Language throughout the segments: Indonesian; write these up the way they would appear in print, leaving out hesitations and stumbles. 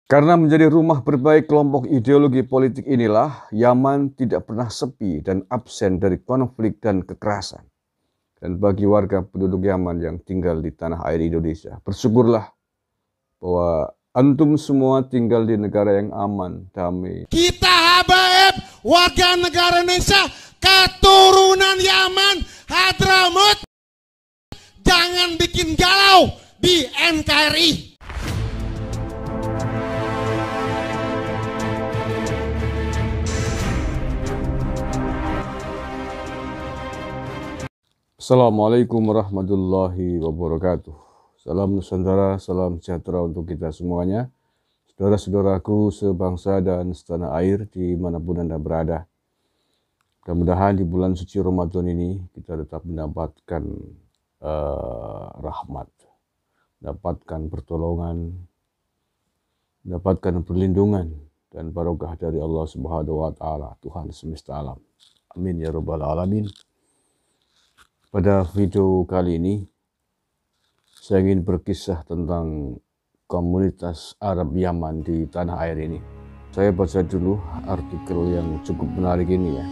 Karena menjadi rumah berbagai kelompok ideologi politik inilah, Yaman tidak pernah sepi dan absen dari konflik dan kekerasan. Dan bagi warga penduduk Yaman yang tinggal di tanah air Indonesia, bersyukurlah bahwa antum semua tinggal di negara yang aman, damai. Kita habaib warga negara Indonesia, keturunan Yaman, Hadramut, jangan bikin galau di NKRI. Assalamualaikum warahmatullahi wabarakatuh. Salam Nusantara, salam sejahtera untuk kita semuanya. Saudara-saudaraku sebangsa dan setanah air dimanapun Anda berada. Mudah-mudahan di bulan suci Ramadan ini kita tetap mendapatkan rahmat, mendapatkan pertolongan, mendapatkan perlindungan dan barokah dari Allah Subhanahu wa Ta'ala, Tuhan semesta alam. Amin ya rabbal alamin. Pada video kali ini, saya ingin berkisah tentang komunitas Arab Yaman di tanah air ini. Saya baca dulu artikel yang cukup menarik ini ya.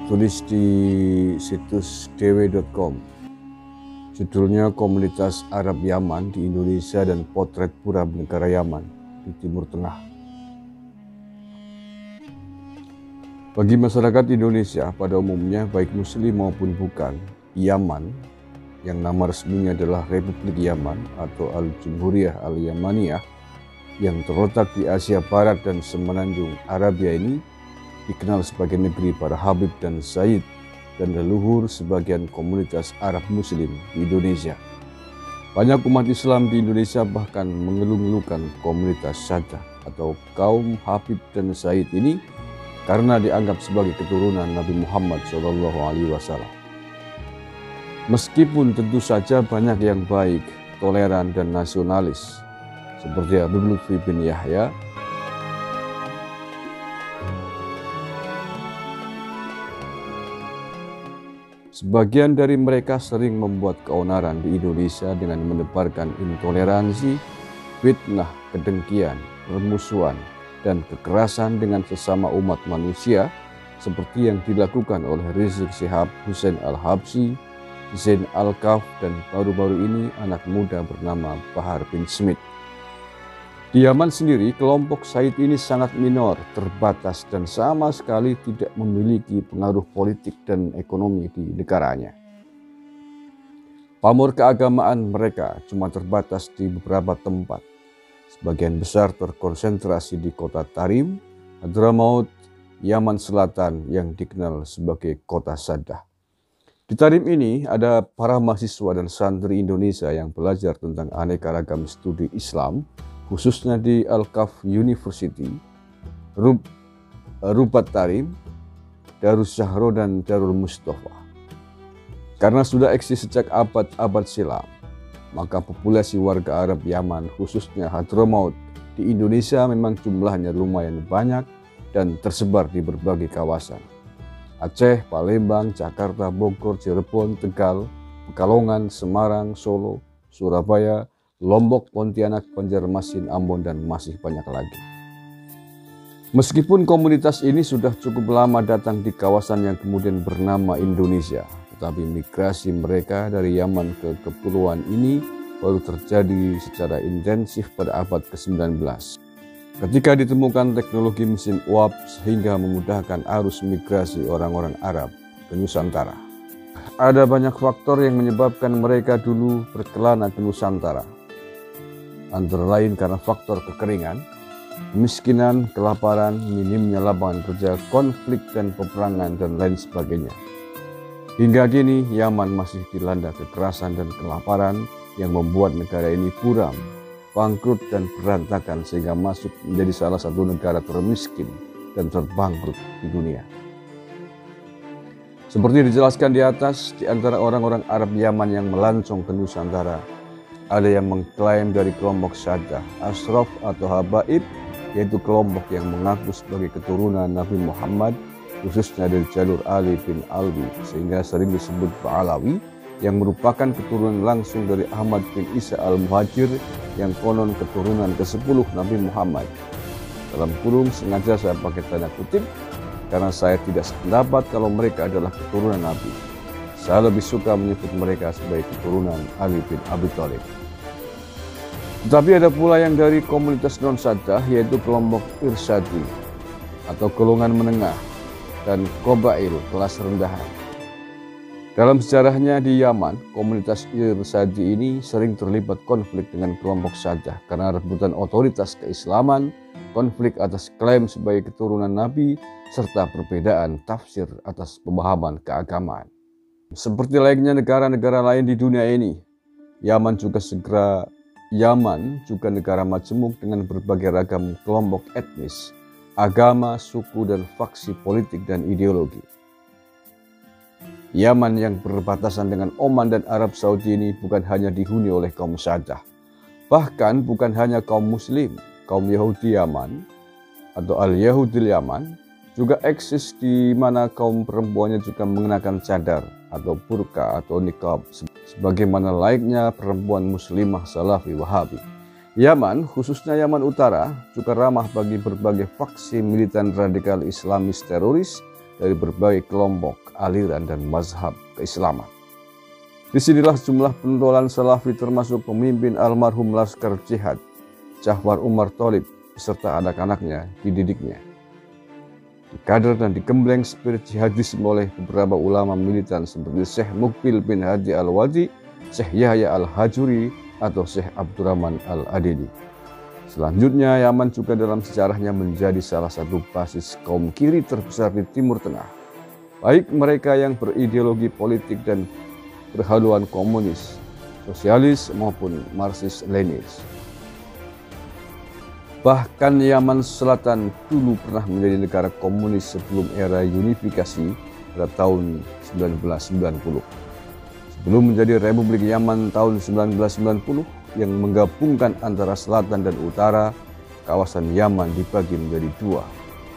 Tulis di situs dw.com. Judulnya Komunitas Arab Yaman di Indonesia dan Potret Pura Negara Yaman di Timur Tengah. Bagi masyarakat Indonesia pada umumnya, baik muslim maupun bukan, Yaman, yang nama resminya adalah Republik Yaman atau Al-Jumhuriyah Al-Yamaniyah, yang terletak di Asia Barat dan semenanjung Arabia ini, dikenal sebagai negeri para Habib dan Sayyid dan leluhur sebagian komunitas Arab Muslim di Indonesia. Banyak umat Islam di Indonesia bahkan mengeluh-ngeluhkan komunitas Sadah atau kaum Habib dan Sayyid ini karena dianggap sebagai keturunan Nabi Muhammad SAW. Meskipun tentu saja banyak yang baik, toleran, dan nasionalis, seperti Habib Lutfi bin Yahya, sebagian dari mereka sering membuat keonaran di Indonesia dengan menebarkan intoleransi, fitnah, kedengkian, permusuhan, dan kekerasan dengan sesama umat manusia seperti yang dilakukan oleh Rizik Syihab, Hussein Al-Habsyi, Zain Al-Kaf, dan baru-baru ini anak muda bernama Bahar bin Smith. Di Yaman sendiri, kelompok Sayyid ini sangat minor, terbatas, dan sama sekali tidak memiliki pengaruh politik dan ekonomi di negaranya. Pamor keagamaan mereka cuma terbatas di beberapa tempat. Sebagian besar terkonsentrasi di kota Tarim, Hadramaut, Yaman Selatan yang dikenal sebagai kota Sadah. Di Tarim ini ada para mahasiswa dan santri Indonesia yang belajar tentang aneka ragam studi Islam, khususnya di Al-Kaf University, Rubat Tarim, Darus Zahro, dan Darul Mustafa. Karena sudah eksis sejak abad-abad silam, maka populasi warga Arab Yaman, khususnya Hadramaut, di Indonesia memang jumlahnya lumayan banyak dan tersebar di berbagai kawasan. Aceh, Palembang, Jakarta, Bogor, Cirebon, Tegal, Pekalongan, Semarang, Solo, Surabaya, Lombok, Pontianak, Banjarmasin, Ambon, dan masih banyak lagi. Meskipun komunitas ini sudah cukup lama datang di kawasan yang kemudian bernama Indonesia, tetapi migrasi mereka dari Yaman ke kepulauan ini baru terjadi secara intensif pada abad ke-19. Ketika ditemukan teknologi mesin uap sehingga memudahkan arus migrasi orang-orang Arab ke Nusantara. Ada banyak faktor yang menyebabkan mereka dulu berkelana ke Nusantara. Antara lain karena faktor kekeringan, kemiskinan, kelaparan, minimnya lapangan kerja, konflik dan peperangan, dan lain sebagainya. Hingga kini, Yaman masih dilanda kekerasan dan kelaparan yang membuat negara ini buram, bangkrut, dan berantakan sehingga masuk menjadi salah satu negara termiskin dan terbangkrut di dunia. Seperti dijelaskan di atas, di antara orang-orang Arab Yaman yang melancong ke Nusantara, ada yang mengklaim dari kelompok Sadah, Ashraf atau Habaib, yaitu kelompok yang mengaku sebagai keturunan Nabi Muhammad, khususnya dari jalur Ali bin Alwi, sehingga sering disebut Ba'alawi, yang merupakan keturunan langsung dari Ahmad bin Isa al-Muhajir yang konon keturunan ke-10 Nabi Muhammad. Dalam kurung sengaja saya pakai tanda kutip karena saya tidak sependapat kalau mereka adalah keturunan Nabi. Saya lebih suka menyebut mereka sebagai keturunan Ali bin Abi Thalib. Tetapi ada pula yang dari komunitas non-Saddah, yaitu kelompok Irsyadi atau golongan menengah dan Qabail kelas rendahan. Dalam sejarahnya di Yaman, komunitas Irsyadi ini sering terlibat konflik dengan kelompok Saddah karena rebutan otoritas keislaman, konflik atas klaim sebagai keturunan Nabi, serta perbedaan tafsir atas pemahaman keagamaan. Seperti layaknya negara-negara lain di dunia ini, Yaman juga negara majemuk dengan berbagai ragam kelompok etnis, agama, suku, dan faksi politik dan ideologi. Yaman yang berbatasan dengan Oman dan Arab Saudi ini bukan hanya dihuni oleh kaum Saddah, bahkan bukan hanya kaum Muslim, kaum Yahudi Yaman atau Al-Yahudil Yaman juga eksis di mana kaum perempuannya juga mengenakan cadar atau burqa atau niqab sebagaimana layaknya perempuan muslimah salafi wahabi. Yaman, khususnya Yaman Utara, juga ramah bagi berbagai faksi militan radikal Islamis teroris dari berbagai kelompok, aliran, dan mazhab keislaman. Disinilah jumlah pentolan salafi termasuk pemimpin almarhum Laskar Jihad, Ja'far Umar Thalib, beserta anak-anaknya dididiknya. Dikader dan digembleng spirit jihadisme oleh beberapa ulama militan seperti Syekh Muqbil bin Hadi Al-Wadi, Syekh Yahya Al-Hajuri, atau Syekh Abdurrahman Al-Adidi. Selanjutnya, Yaman juga dalam sejarahnya menjadi salah satu basis kaum kiri terbesar di Timur Tengah, baik mereka yang berideologi politik dan berhaluan komunis, sosialis maupun Marxis-Leninis. Bahkan Yaman Selatan dulu pernah menjadi negara komunis sebelum era unifikasi pada tahun 1990. Sebelum menjadi Republik Yaman tahun 1990 yang menggabungkan antara selatan dan utara, kawasan Yaman dibagi menjadi dua,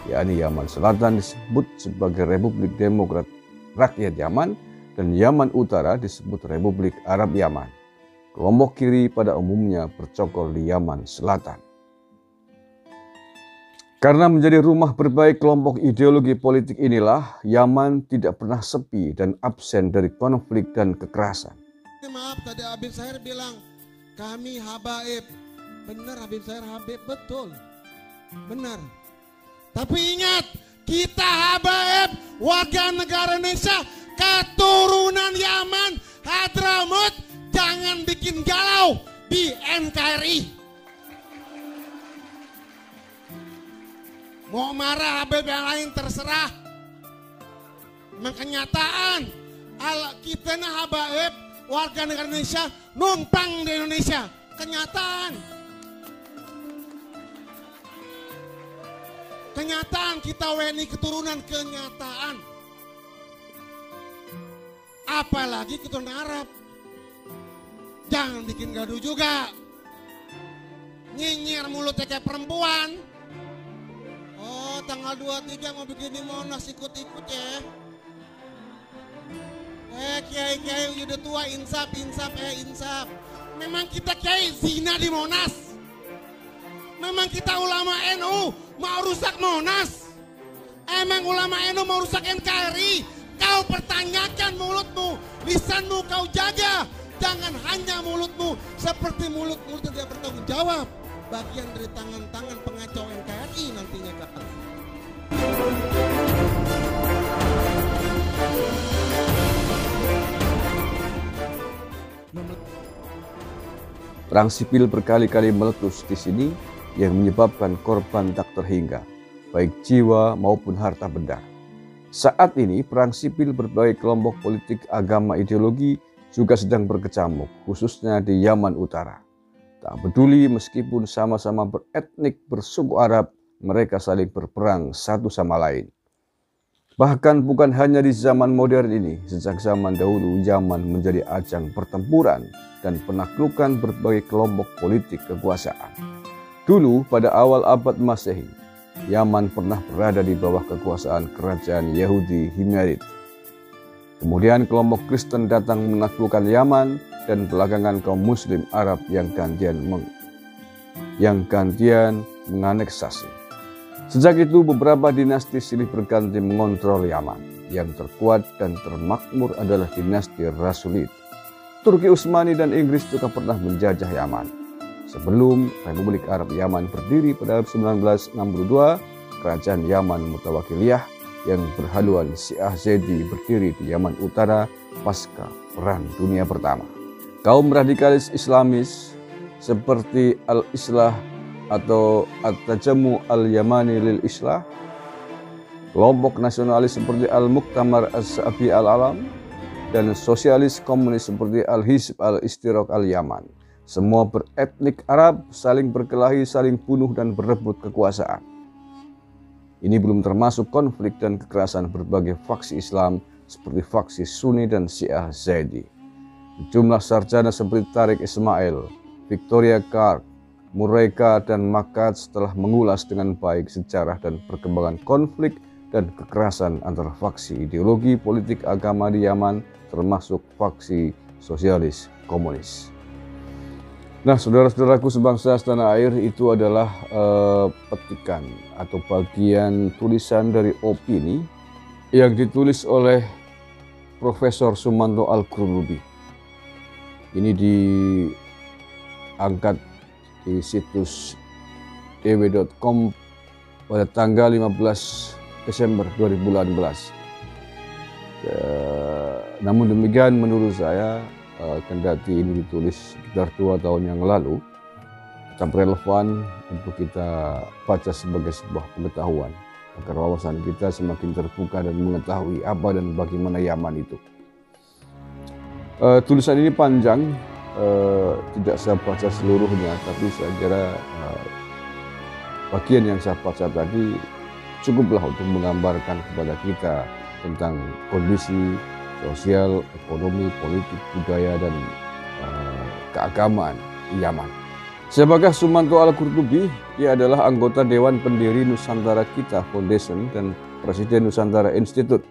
yakni Yaman Selatan disebut sebagai Republik Demokrat Rakyat Yaman dan Yaman Utara disebut Republik Arab Yaman. Kelompok kiri pada umumnya bercokol di Yaman Selatan. Karena menjadi rumah berbagai kelompok ideologi politik inilah, Yaman tidak pernah sepi dan absen dari konflik dan kekerasan. Maaf, tadi Habib Syahir bilang, kami habaib. Benar Habib Syahir Habib, betul. Benar. Tapi ingat, kita habaib, warga negara Indonesia, keturunan Yaman, Hadramut, jangan bikin galau di NKRI. Mau marah Habib yang lain terserah. Memang kenyataan kita nah habaib warga negara Indonesia numpang di Indonesia. Kenyataan. Kenyataan kita WNI keturunan, kenyataan. Apalagi keturunan Arab. Jangan bikin gaduh juga. Nyinyir mulutnya kayak perempuan. Oh, tanggal 23 mau bikin di Monas, ikut-ikut ya. Kiai-kiai udah tua, insaf. Memang kita kiai zina di Monas. Memang kita ulama NU mau rusak Monas. Emang ulama NU mau rusak NKRI. Kau pertanyakan mulutmu, lisanmu kau jaga. Jangan hanya mulutmu, seperti mulut-mulut tidak bertanggung jawab. Bagian dari tangan-tangan pengacau NKRI nantinya kata. Perang sipil berkali-kali meletus di sini yang menyebabkan korban tak terhingga, baik jiwa maupun harta benda. Saat ini perang sipil berbagai kelompok politik, agama, ideologi juga sedang berkecamuk, khususnya di Yaman Utara. Tak peduli meskipun sama-sama beretnik bersuku Arab, mereka saling berperang satu sama lain. Bahkan bukan hanya di zaman modern ini, sejak zaman dahulu Yaman menjadi ajang pertempuran dan penaklukan berbagai kelompok politik kekuasaan. Dulu pada awal abad Masehi, Yaman pernah berada di bawah kekuasaan kerajaan Yahudi Himyarid. Kemudian kelompok Kristen datang menaklukkan Yaman dan belakangan kaum Muslim Arab yang gantian menganeksasi. Sejak itu beberapa dinasti silih berganti mengontrol Yaman. Yang terkuat dan termakmur adalah dinasti Rasulid. Turki Utsmani dan Inggris juga pernah menjajah Yaman. Sebelum Republik Arab Yaman berdiri pada 1962, kerajaan Yaman Mutawakiliyah yang berhaluan Syiah Zaidi berdiri di Yaman Utara pasca Perang Dunia Pertama. Kaum radikalis Islamis seperti Al-Islah atau At-Tajamu Al-Yamani Lil-Islah, kelompok nasionalis seperti Al-Muktamar As-Sa'fi Al-Alam, dan sosialis komunis seperti Al-Hizb Al-Istiraq Al-Yaman. Semua beretnik Arab, saling berkelahi, saling bunuh dan berebut kekuasaan. Ini belum termasuk konflik dan kekerasan berbagai faksi Islam seperti faksi Sunni dan Syiah Zaidi. Jumlah sarjana seperti Tariq Ismail, Victoria Clark, Mureka, dan Makats telah mengulas dengan baik sejarah dan perkembangan konflik dan kekerasan antara faksi ideologi politik agama di Yaman, termasuk faksi sosialis komunis. Nah, saudara-saudaraku sebangsa setanah air, itu adalah petikan atau bagian tulisan dari opini yang ditulis oleh Profesor Sumanto Al-Qurtubi. Ini diangkat di situs dw.com pada tanggal 15 Desember 2018. Namun demikian menurut saya, kendati ini ditulis sekitar 2 tahun yang lalu, tetap relevan untuk kita baca sebagai sebuah pengetahuan agar wawasan kita semakin terbuka dan mengetahui apa dan bagaimana Yaman itu. Tulisan ini panjang, tidak saya baca seluruhnya, tapi saya kira bagian yang saya baca tadi cukuplah untuk menggambarkan kepada kita tentang kondisi sosial, ekonomi, politik, budaya, dan keagamaan di Yaman. Siapakah Sumanto Al-Qurtubi? Ia adalah anggota Dewan Pendiri Nusantara Kita Foundation dan Presiden Nusantara Institute.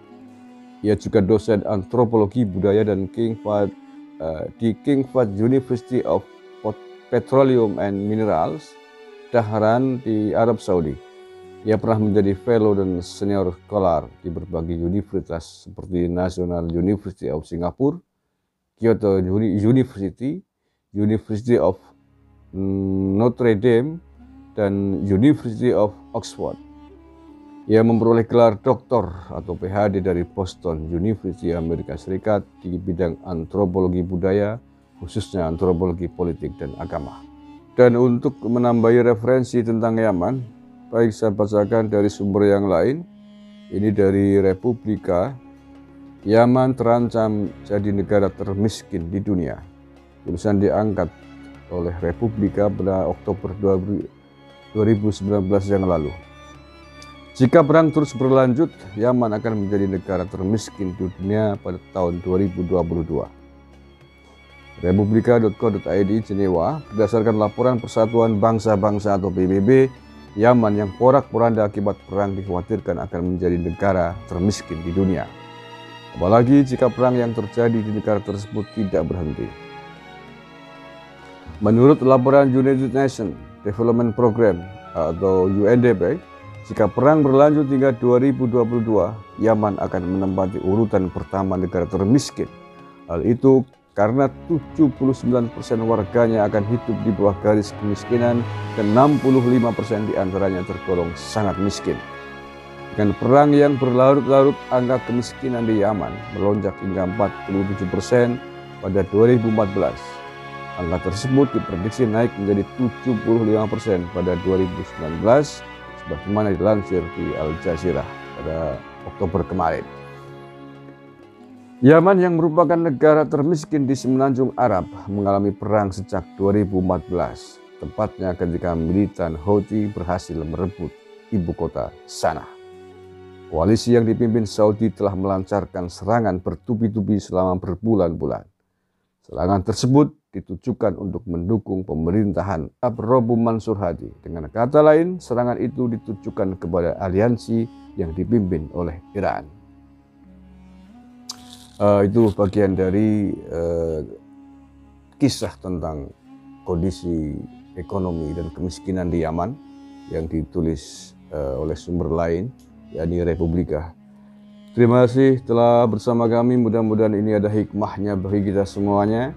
Ia juga dosen antropologi budaya dan di King Fahd University of Petroleum and Minerals, Dhahran di Arab Saudi. Ia pernah menjadi fellow dan senior scholar di berbagai universitas seperti National University of Singapore, Kyoto University, University of Notre Dame, dan University of Oxford. Ia memperoleh gelar doktor atau PhD dari Boston University Amerika Serikat di bidang antropologi budaya, khususnya antropologi politik dan agama. Dan untuk menambahi referensi tentang Yaman, baik saya bacakan dari sumber yang lain. Ini dari Republika. Yaman terancam jadi negara termiskin di dunia. Tulisan diangkat oleh Republika pada Oktober 2019 yang lalu. Jika perang terus berlanjut, Yaman akan menjadi negara termiskin di dunia pada tahun 2022. Republika.co.id Jenewa, berdasarkan laporan Persatuan Bangsa-Bangsa atau PBB, Yaman yang porak-poranda akibat perang dikhawatirkan akan menjadi negara termiskin di dunia. Apalagi jika perang yang terjadi di negara tersebut tidak berhenti. Menurut laporan United Nations Development Program atau UNDP, jika perang berlanjut hingga 2022, Yaman akan menempati urutan pertama negara termiskin. Hal itu karena 79% warganya akan hidup di bawah garis kemiskinan dan 65% diantaranya tergolong sangat miskin. Dengan perang yang berlarut-larut, angka kemiskinan di Yaman melonjak hingga 47% pada 2014. Angka tersebut diprediksi naik menjadi 75% pada 2019, sebagaimana dilansir di Al Jazeera pada Oktober kemarin. Yaman yang merupakan negara termiskin di semenanjung Arab mengalami perang sejak 2014, tepatnya ketika militan Houthi berhasil merebut ibu kota Sanaa. Koalisi yang dipimpin Saudi telah melancarkan serangan bertubi-tubi selama berbulan-bulan. Serangan tersebut ditujukan untuk mendukung pemerintahan Abrabu Mansur Hadi. Dengan kata lain, serangan itu ditujukan kepada aliansi yang dipimpin oleh Iran. Itu bagian dari kisah tentang kondisi ekonomi dan kemiskinan di Yaman yang ditulis oleh sumber lain, yakni Republika. Terima kasih telah bersama kami. Mudah-mudahan ini ada hikmahnya bagi kita semuanya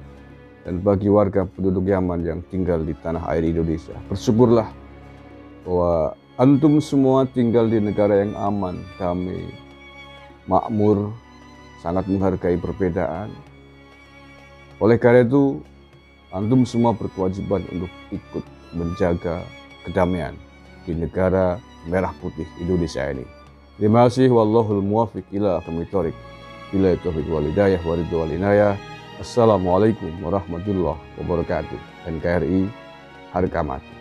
dan bagi warga penduduk Yaman yang tinggal di tanah air Indonesia. Bersyukurlah bahwa antum semua tinggal di negara yang aman, damai, makmur, sangat menghargai perbedaan. Oleh karena itu, antum semua berkewajiban untuk ikut menjaga kedamaian di negara merah putih Indonesia ini. Terima kasih. Wallahul muwaffiq ila aqwamit thoriq. Billahi taufiq wal hidayah wa ridwan wal inayah. Assalamualaikum warahmatullahi wabarakatuh. NKRI harga mati.